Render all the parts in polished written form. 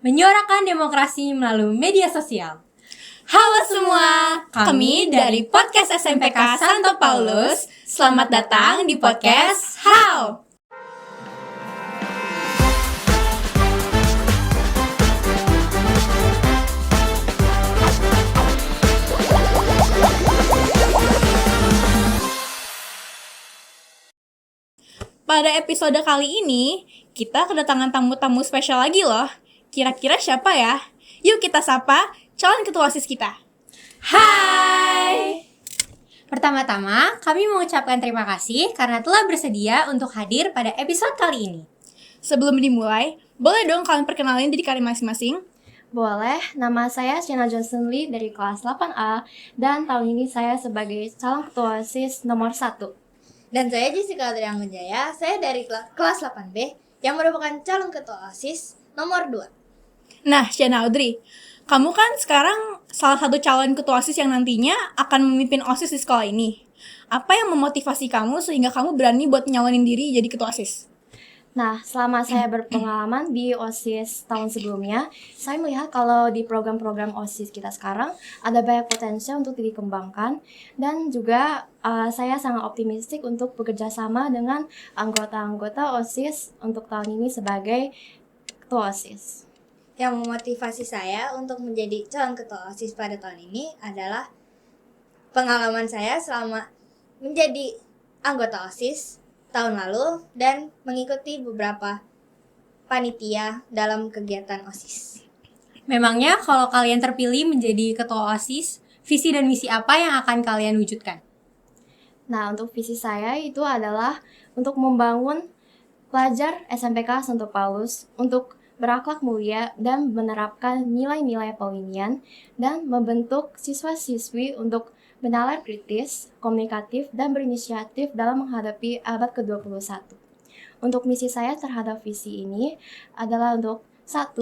menyuarakan demokrasi melalui media sosial. Halo semua, kami dari Podcast SMPK Santo Paulus. Selamat datang di podcast How. Pada episode kali ini, kita kedatangan tamu-tamu spesial lagi loh. Kira-kira siapa ya? Yuk kita sapa calon ketua OSIS kita. Hai. Pertama-tama, kami mengucapkan terima kasih karena telah bersedia untuk hadir pada episode kali ini. Sebelum dimulai, boleh dong kalian perkenalin diri kalian masing-masing? Boleh, nama saya Sienna Johnson Lee dari kelas 8A dan tahun ini saya sebagai calon ketua OSIS nomor 1. Dan saya Jessica Trianggunjaya, saya dari kelas 8B yang merupakan calon ketua OSIS nomor 2. Nah, Sienna Audrey, kamu kan sekarang salah satu calon ketua OSIS yang nantinya akan memimpin OSIS di sekolah ini. Apa yang memotivasi kamu sehingga kamu berani buat nyalonin diri jadi ketua OSIS? Nah, selama saya berpengalaman di OSIS tahun sebelumnya, saya melihat kalau di program-program OSIS kita sekarang ada banyak potensial untuk dikembangkan dan juga saya sangat optimistik untuk bekerja sama dengan anggota-anggota OSIS untuk tahun ini sebagai ketua OSIS. Yang memotivasi saya untuk menjadi calon ketua OSIS pada tahun ini adalah pengalaman saya selama menjadi anggota OSIS tahun lalu dan mengikuti beberapa panitia dalam kegiatan OSIS. Memangnya kalau kalian terpilih menjadi ketua OSIS, visi dan misi apa yang akan kalian wujudkan? Nah, untuk visi saya itu adalah untuk membangun pelajar SMPK Santo Paulus untuk berakhlak mulia dan menerapkan nilai-nilai Paulinian dan membentuk siswa-siswi untuk bernalar kritis, komunikatif, dan berinisiatif dalam menghadapi abad ke-21. Untuk misi saya terhadap visi ini adalah untuk 1.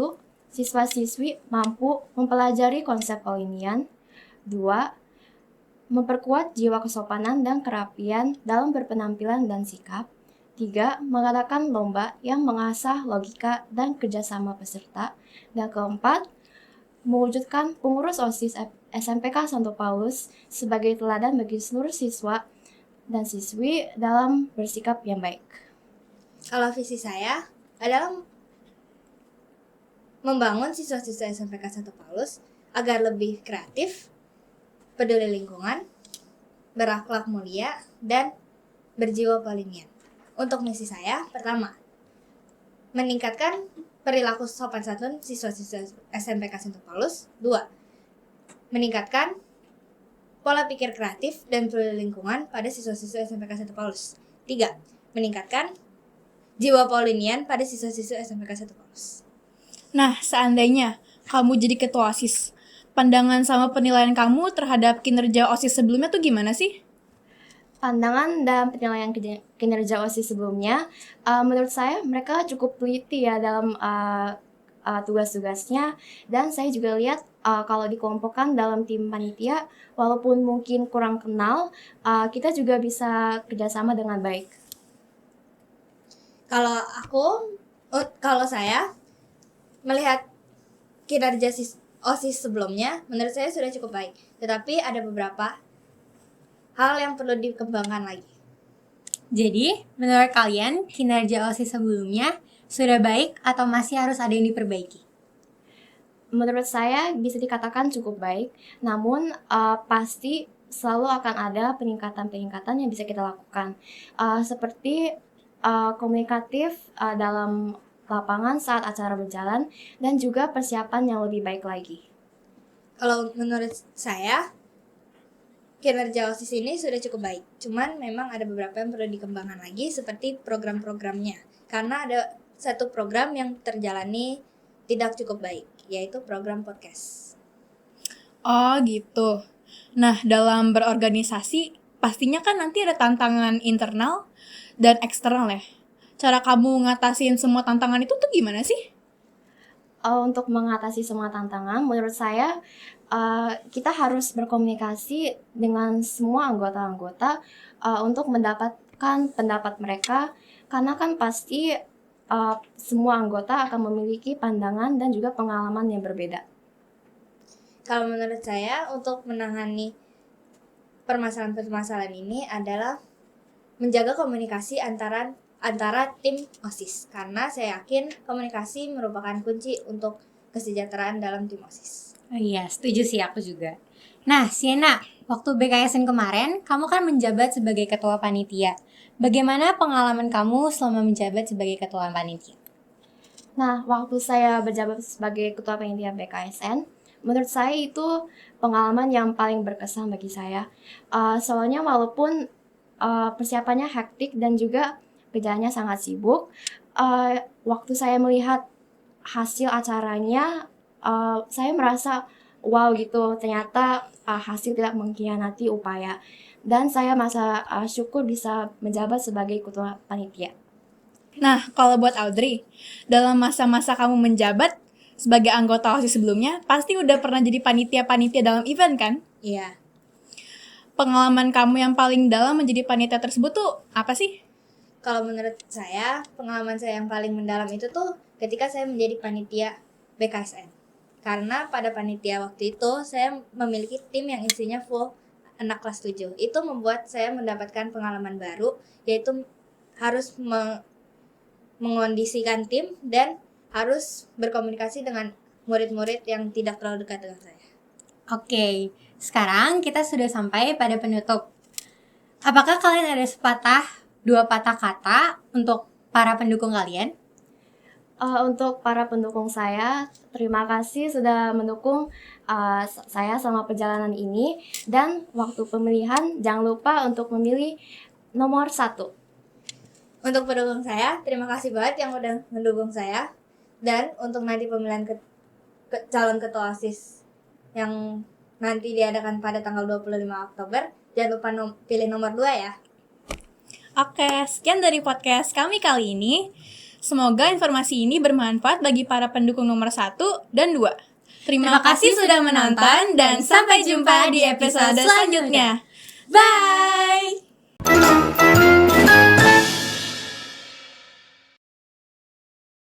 Siswa-siswi mampu mempelajari konsep Paulinian. 2. Memperkuat jiwa kesopanan dan kerapian dalam berpenampilan dan sikap. 3. Mengadakan lomba yang mengasah logika dan kerjasama peserta. Dan keempat, mewujudkan pengurus OSIS SMPK Santo Paulus sebagai teladan bagi seluruh siswa dan siswi dalam bersikap yang baik. Kalau visi saya adalah membangun siswa-siswa SMPK Santo Paulus agar lebih kreatif, peduli lingkungan, berakhlak mulia, dan berjiwa Paulinian. Untuk misi saya, pertama, meningkatkan perilaku sopan santun siswa-siswa SMPK Santo Paulus. 2. Meningkatkan pola pikir kreatif dan peduli lingkungan pada siswa-siswa SMPK Santo Paulus. 3. Meningkatkan jiwa Paulinian pada siswa-siswa SMPK Santo Paulus. Nah, seandainya kamu jadi ketua OSIS, pandangan sama penilaian kamu terhadap kinerja OSIS sebelumnya tuh gimana sih? Pandangan dan penilaian kinerja OSIS sebelumnya, menurut saya mereka cukup teliti ya dalam tugas-tugasnya, dan saya juga lihat kalau dikelompokkan dalam tim panitia, walaupun mungkin kurang kenal, kita juga bisa kerjasama dengan baik. Kalau saya melihat kinerja OSIS sebelumnya, menurut saya sudah cukup baik. Tetapi ada beberapa hal yang perlu dikembangkan lagi. Jadi, menurut kalian, kinerja OSIS sebelumnya sudah baik atau masih harus ada yang diperbaiki? Menurut saya bisa dikatakan cukup baik, namun pasti selalu akan ada peningkatan-peningkatan yang bisa kita lakukan. Seperti komunikatif dalam lapangan saat acara berjalan, dan juga persiapan yang lebih baik lagi. Kalau menurut saya, kinerja OSIS ini sudah cukup baik. Cuman memang ada beberapa yang perlu dikembangkan lagi seperti program-programnya. Karena ada satu program yang terjalani tidak cukup baik, yaitu program podcast. Oh gitu. Nah, dalam berorganisasi, pastinya kan nanti ada tantangan internal dan eksternal ya. Cara kamu ngatasin semua tantangan itu tuh gimana sih? Untuk mengatasi semua tantangan, menurut saya kita harus berkomunikasi dengan semua anggota-anggota untuk mendapatkan pendapat mereka, karena kan pasti semua anggota akan memiliki pandangan dan juga pengalaman yang berbeda. Kalau menurut saya untuk menangani permasalahan-permasalahan ini adalah menjaga komunikasi antara tim OSIS, karena saya yakin komunikasi merupakan kunci untuk kesejahteraan dalam tim OSIS. Oh iya, setuju sih aku juga. Nah, Siena, waktu BKSN kemarin, kamu kan menjabat sebagai ketua panitia. Bagaimana pengalaman kamu selama menjabat sebagai ketua panitia? Nah, waktu saya berjabat sebagai ketua panitia BKSN, menurut saya itu pengalaman yang paling berkesan bagi saya. Soalnya walaupun persiapannya hektik dan juga kerjaannya sangat sibuk, waktu saya melihat hasil acaranya, saya merasa wow gitu, ternyata hasil tidak mengkhianati upaya. Dan saya merasa syukur bisa menjabat sebagai ketua panitia. Nah, kalau buat Audrey, dalam masa-masa kamu menjabat sebagai anggota OSIS sebelumnya, pasti udah pernah jadi panitia-panitia dalam event kan? Iya. Pengalaman kamu yang paling dalam menjadi panitia tersebut tuh apa sih? Kalau menurut saya, pengalaman saya yang paling mendalam itu tuh ketika saya menjadi panitia BKSN. Karena pada panitia waktu itu, saya memiliki tim yang isinya full anak kelas 7. Itu membuat saya mendapatkan pengalaman baru, yaitu harus mengondisikan tim dan harus berkomunikasi dengan murid-murid yang tidak terlalu dekat dengan saya. Oke, sekarang kita sudah sampai pada penutup. Apakah kalian ada dua patah kata untuk para pendukung kalian? Untuk para pendukung saya, terima kasih sudah mendukung saya selama perjalanan ini. Dan waktu pemilihan, jangan lupa untuk memilih nomor 1. Untuk pendukung saya, terima kasih banget yang udah mendukung saya. Dan untuk nanti pemilihan calon ketua OSIS yang nanti diadakan pada tanggal 25 Oktober, jangan lupa pilih nomor 2 ya. Oke, sekian dari podcast kami kali ini. Semoga informasi ini bermanfaat bagi para pendukung nomor 1 dan 2. Terima kasih sudah menonton dan sampai jumpa di episode selanjutnya. Bye!